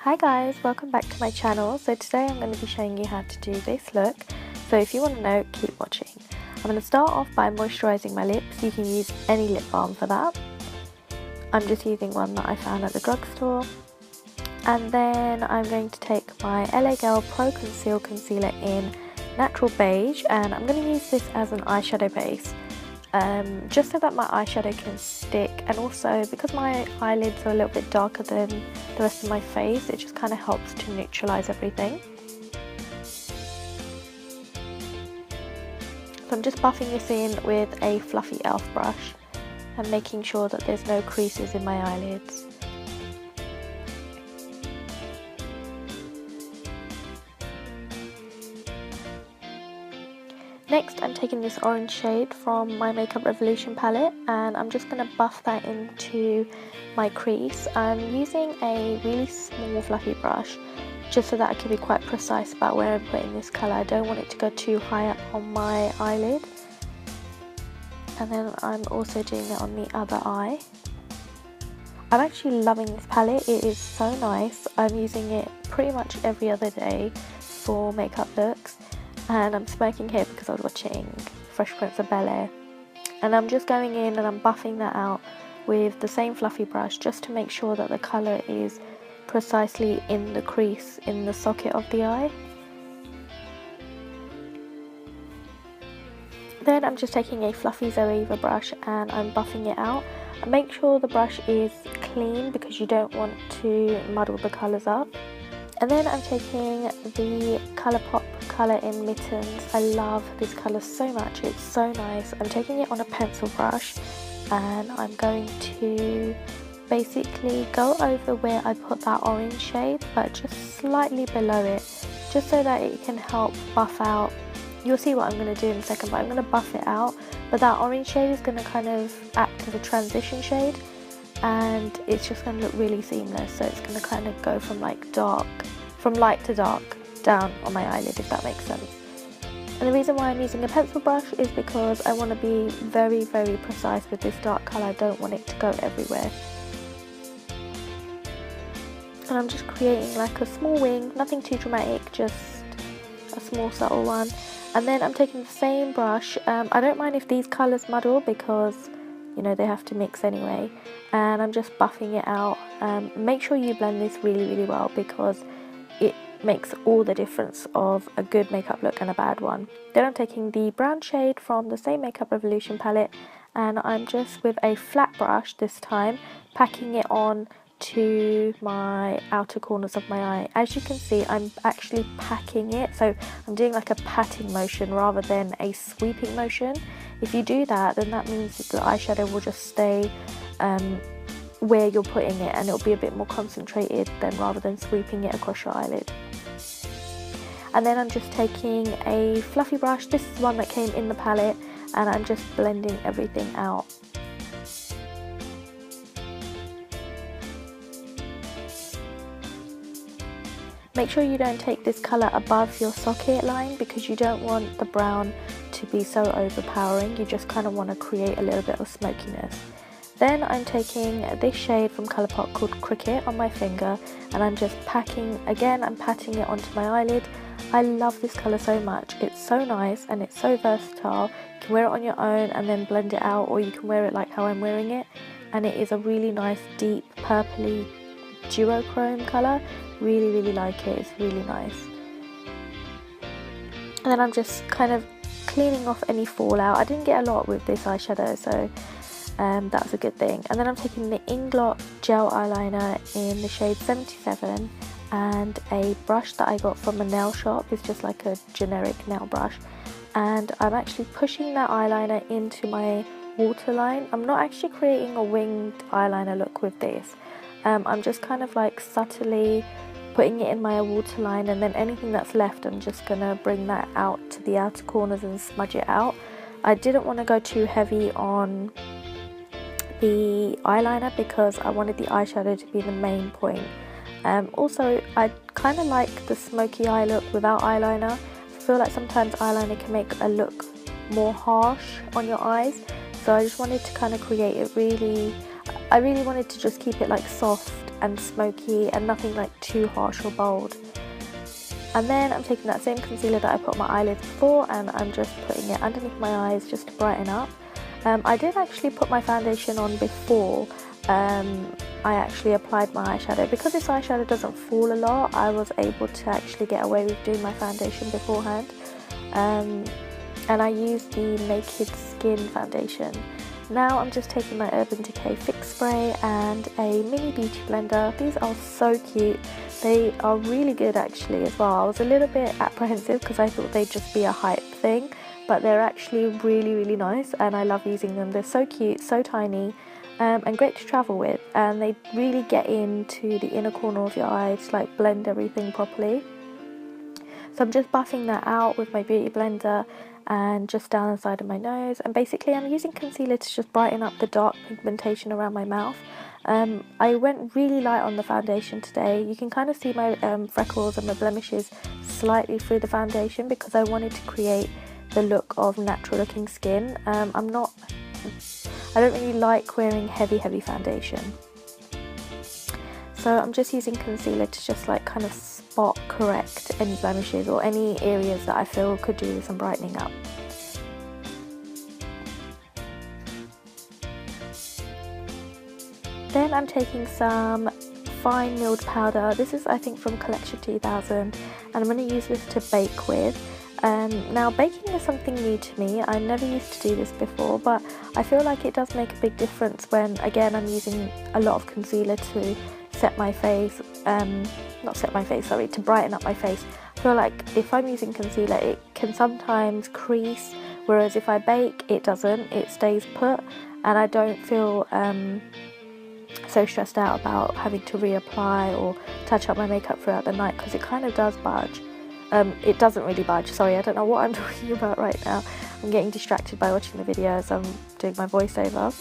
Hi guys, welcome back to my channel. So today I'm going to be showing you how to do this look. So if you want to know, keep watching. I'm going to start off by moisturising my lips. You can use any lip balm for that. I'm just using one that I found at the drugstore. And then I'm going to take my LA Girl Pro Conceal Concealer in Natural Beige, and I'm going to use this as an eyeshadow base. Just so that my eyeshadow can stick, and also because my eyelids are a little bit darker than the rest of my face, it just kind of helps to neutralize everything. So I'm just buffing this in with a fluffy e.l.f. brush and making sure that there's no creases in my eyelids. Next, I'm taking this orange shade from my Makeup Revolution palette and I'm just going to buff that into my crease. I'm using a really small fluffy brush just so that I can be quite precise about where I'm putting this colour. I don't want it to go too high up on my eyelid. And then I'm also doing it on the other eye. I'm actually loving this palette, it is so nice. I'm using it pretty much every other day for makeup looks. And I'm smirking here because I was watching Fresh Prince of Bel-Air. And I'm just going in and I'm buffing that out with the same fluffy brush just to make sure that the colour is precisely in the crease, in the socket of the eye. Then I'm just taking a fluffy Zoeva brush and I'm buffing it out. And make sure the brush is clean because you don't want to muddle the colours up. And then I'm taking the Colourpop Colour in Mittens. I love this colour so much, it's so nice. I'm taking it on a pencil brush and I'm going to basically go over where I put that orange shade, but just slightly below it, just so that it can help buff out. You'll see what I'm going to do in a second, but I'm going to buff it out. But that orange shade is going to kind of act as a transition shade, and it's just going to look really seamless. So it's going to kind of go from light to dark down on my eyelid, if that makes sense. And the reason why I'm using a pencil brush is because I want to be very precise with this dark colour. I don't want it to go everywhere. And I'm just creating like a small wing, nothing too dramatic, just a small subtle one. And then I'm taking the same brush. I don't mind if these colours muddle because, you know, they have to mix anyway. And I'm just buffing it out. Make sure you blend this really well because it makes all the difference of a good makeup look and a bad one. Then I'm taking the brown shade from the same Makeup Revolution palette and I'm just with a flat brush this time packing it on to my outer corners of my eye. As you can see, I'm actually packing it, so I'm doing like a patting motion rather than a sweeping motion. If you do that, then that means that the eyeshadow will just stay where you're putting it, and it'll be a bit more concentrated than rather than sweeping it across your eyelid. And then I'm just taking a fluffy brush. This is one that came in the palette, and I'm just blending everything out. Make sure you don't take this colour above your socket line because you don't want the brown to be so overpowering. You just kind of want to create a little bit of smokiness. Then I'm taking this shade from Colourpop called Cricket on my finger and I'm just packing, again I'm patting it onto my eyelid. I love this colour so much, it's so nice and it's so versatile. You can wear it on your own and then blend it out, or you can wear it like how I'm wearing it, and it is a really nice deep purpley duochrome colour. Really like it, it's really nice. And then I'm just kind of cleaning off any fallout. I didn't get a lot with this eyeshadow, so that's a good thing. And then I'm taking the Inglot gel eyeliner in the shade 77 and a brush that I got from a nail shop. It's just like a generic nail brush, and I'm actually pushing that eyeliner into my waterline. I'm not actually creating a winged eyeliner look with this. I'm just kind of like subtly putting it in my waterline, and then anything that's left I'm just gonna bring that out to the outer corners and smudge it out. I didn't want to go too heavy on the eyeliner because I wanted the eyeshadow to be the main point. Also, I kind of like the smoky eye look without eyeliner. I feel like sometimes eyeliner can make a look more harsh on your eyes, so I just wanted to kind of create it really, I really wanted to just keep it like soft and smoky and nothing like too harsh or bold. And then I'm taking that same concealer that I put on my eyelids before, and I'm just putting it underneath my eyes just to brighten up. I did actually put my foundation on before I actually applied my eyeshadow. Because this eyeshadow doesn't fall a lot, I was able to actually get away with doing my foundation beforehand. And I used the Naked Skin foundation. Now I'm just taking my Urban Decay Fix Spray and a mini beauty blender. These are so cute. They are really good actually as well. I was a little bit apprehensive because I thought they'd just be a hype thing, but they're actually really nice and I love using them. They're so cute, so tiny, and great to travel with, and they really get into the inner corner of your eye to like blend everything properly. So I'm just buffing that out with my beauty blender and just down the side of my nose, and basically I'm using concealer to just brighten up the dark pigmentation around my mouth. I went really light on the foundation today. You can kind of see my freckles and my blemishes slightly through the foundation because I wanted to create the look of natural looking skin. I don't really like wearing heavy foundation. So I'm just using concealer to just like kind of spot correct any blemishes or any areas that I feel could do with some brightening up. Then I'm taking some fine milled powder. This is I think from Collection 2000, and I'm going to use this to bake with. Now baking is something new to me. I never used to do this before, but I feel like it does make a big difference when, again, I'm using a lot of concealer to set my face, to brighten up my face. I feel like if I'm using concealer, it can sometimes crease, whereas if I bake, it doesn't, it stays put, and I don't feel so stressed out about having to reapply or touch up my makeup throughout the night, because it kind of does budge. It doesn't really budge, sorry, I don't know what I'm talking about right now. I'm getting distracted by watching the video as I'm doing my voiceover.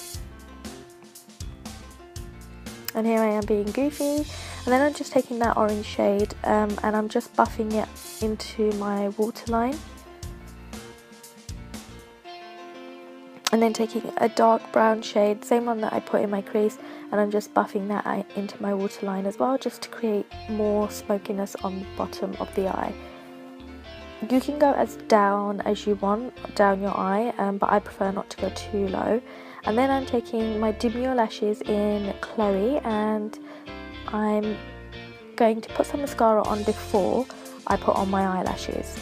And here I am being goofy, and then I'm just taking that orange shade and I'm just buffing it into my waterline. And then taking a dark brown shade, same one that I put in my crease, and I'm just buffing that into my waterline as well, just to create more smokiness on the bottom of the eye. You can go as down as you want, down your eye, but I prefer not to go too low. And then I'm taking my Demure lashes in Chloe, and I'm going to put some mascara on before I put on my eyelashes.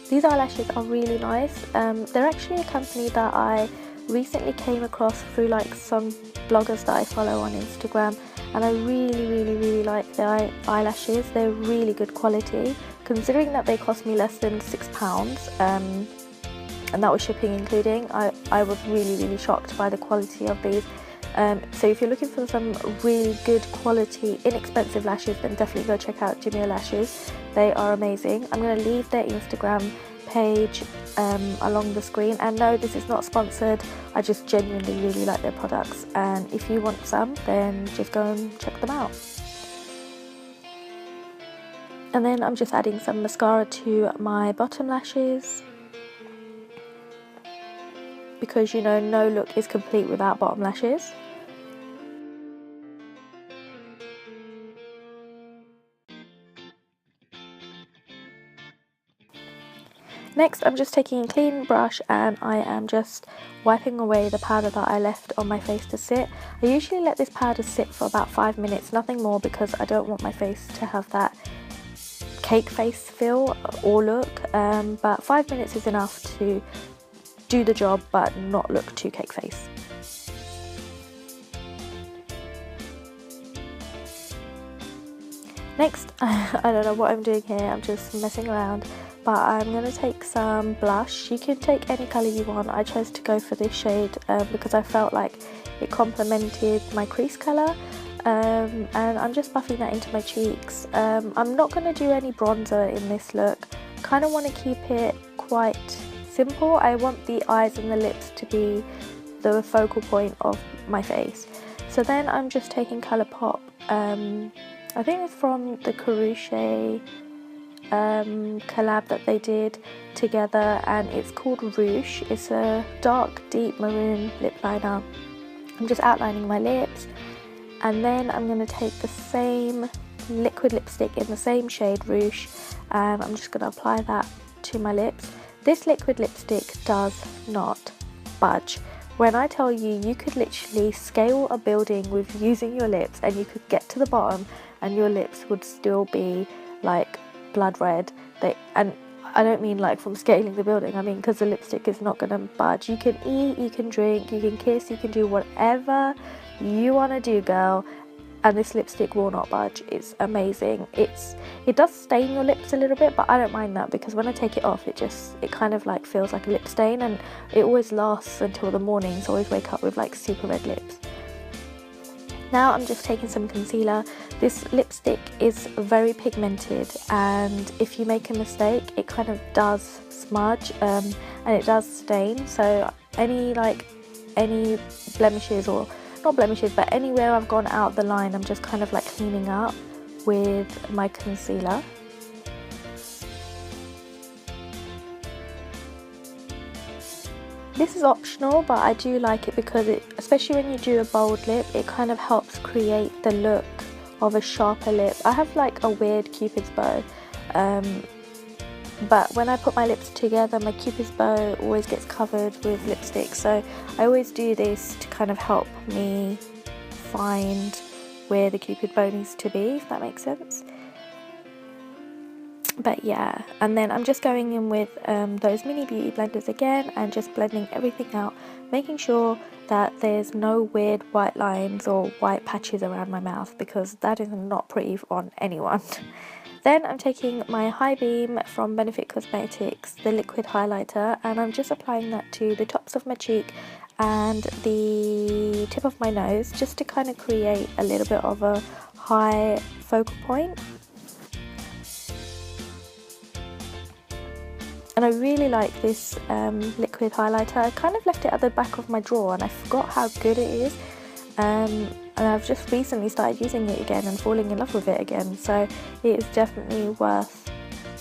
These eyelashes are really nice. They're actually a company that I recently came across through like some bloggers that I follow on Instagram, and I really like their eyelashes. They're really good quality, considering that they cost me less than £6, and that was shipping including. I was really shocked by the quality of these. So if you're looking for some really good quality, inexpensive lashes, then definitely go check out Demure lashes. They are amazing. I'm going to leave their Instagram page along the screen, and no, this is not sponsored. I just genuinely really like their products, and if you want some, then just go and check them out. And then I'm just adding some mascara to my bottom lashes, because you know no look is complete without bottom lashes. Next, I'm just taking a clean brush and I am just wiping away the powder that I left on my face to sit. I usually let this powder sit for about 5 minutes, nothing more, because I don't want my face to have that cake face feel or look, but 5 minutes is enough to do the job but not look too cake face. Next, I don't know what I'm doing here, I'm just messing around, but I'm going to take some blush. You can take any colour you want. I chose to go for this shade because I felt like it complemented my crease colour, and I'm just buffing that into my cheeks. I'm not going to do any bronzer in this look. Kind of want to keep it quite simple. I want the eyes and the lips to be the focal point of my face. So then I'm just taking Colourpop. I think it's from the Carouche collab that they did together, and it's called Rouge. It's a dark deep maroon lip liner. I'm just outlining my lips, and then I'm going to take the same liquid lipstick in the same shade Rouge, and I'm just going to apply that to my lips. This liquid lipstick does not budge. When I tell you, you could literally scale a building with using your lips, and you could get to the bottom and your lips would still be like blood red. And I don't mean like from scaling the building, I mean because the lipstick is not going to budge. You can eat, you can drink, you can kiss, you can do whatever you want to do, girl, and this lipstick will not budge. It's amazing. It does stain your lips a little bit, but I don't mind that, because when I take it off, it kind of like feels like a lip stain, and it always lasts until the morning, so I always wake up with like super red lips. Now I'm just taking some concealer. This lipstick is very pigmented, and if you make a mistake, it kind of does smudge, and it does stain. So any blemishes, or not blemishes, but anywhere I've gone out the line, I'm just kind of like cleaning up with my concealer. This is optional, but I do like it because especially when you do a bold lip, it kind of helps create the look of a sharper lip. I have like a weird cupid's bow, but when I put my lips together, my cupid's bow always gets covered with lipstick, so I always do this to kind of help me find where the cupid bow needs to be, if that makes sense. But yeah, and then I'm just going in with those mini beauty blenders again, and just blending everything out, making sure that there's no weird white lines or white patches around my mouth, because that is not pretty on anyone. Then I'm taking my High Beam from Benefit Cosmetics, the liquid highlighter, and I'm just applying that to the tops of my cheek and the tip of my nose, just to kind of create a little bit of a high focal point. And I really like this liquid highlighter. I kind of left it at the back of my drawer and I forgot how good it is. And I've just recently started using it again and falling in love with it again. So it is definitely worth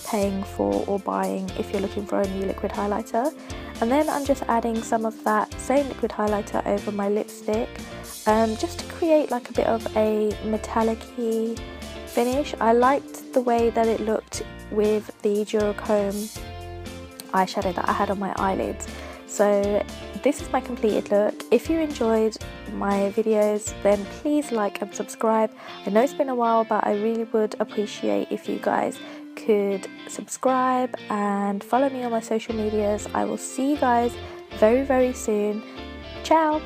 paying for or buying if you're looking for a new liquid highlighter. And then I'm just adding some of that same liquid highlighter over my lipstick, just to create like a bit of a metallic-y finish. I liked the way that it looked with the Durachrome eyeshadow that I had on my eyelids. So this is my completed look. If you enjoyed my videos, then please like and subscribe. I know it's been a while, but I really would appreciate if you guys could subscribe and follow me on my social medias. I will see you guys very, very soon. Ciao!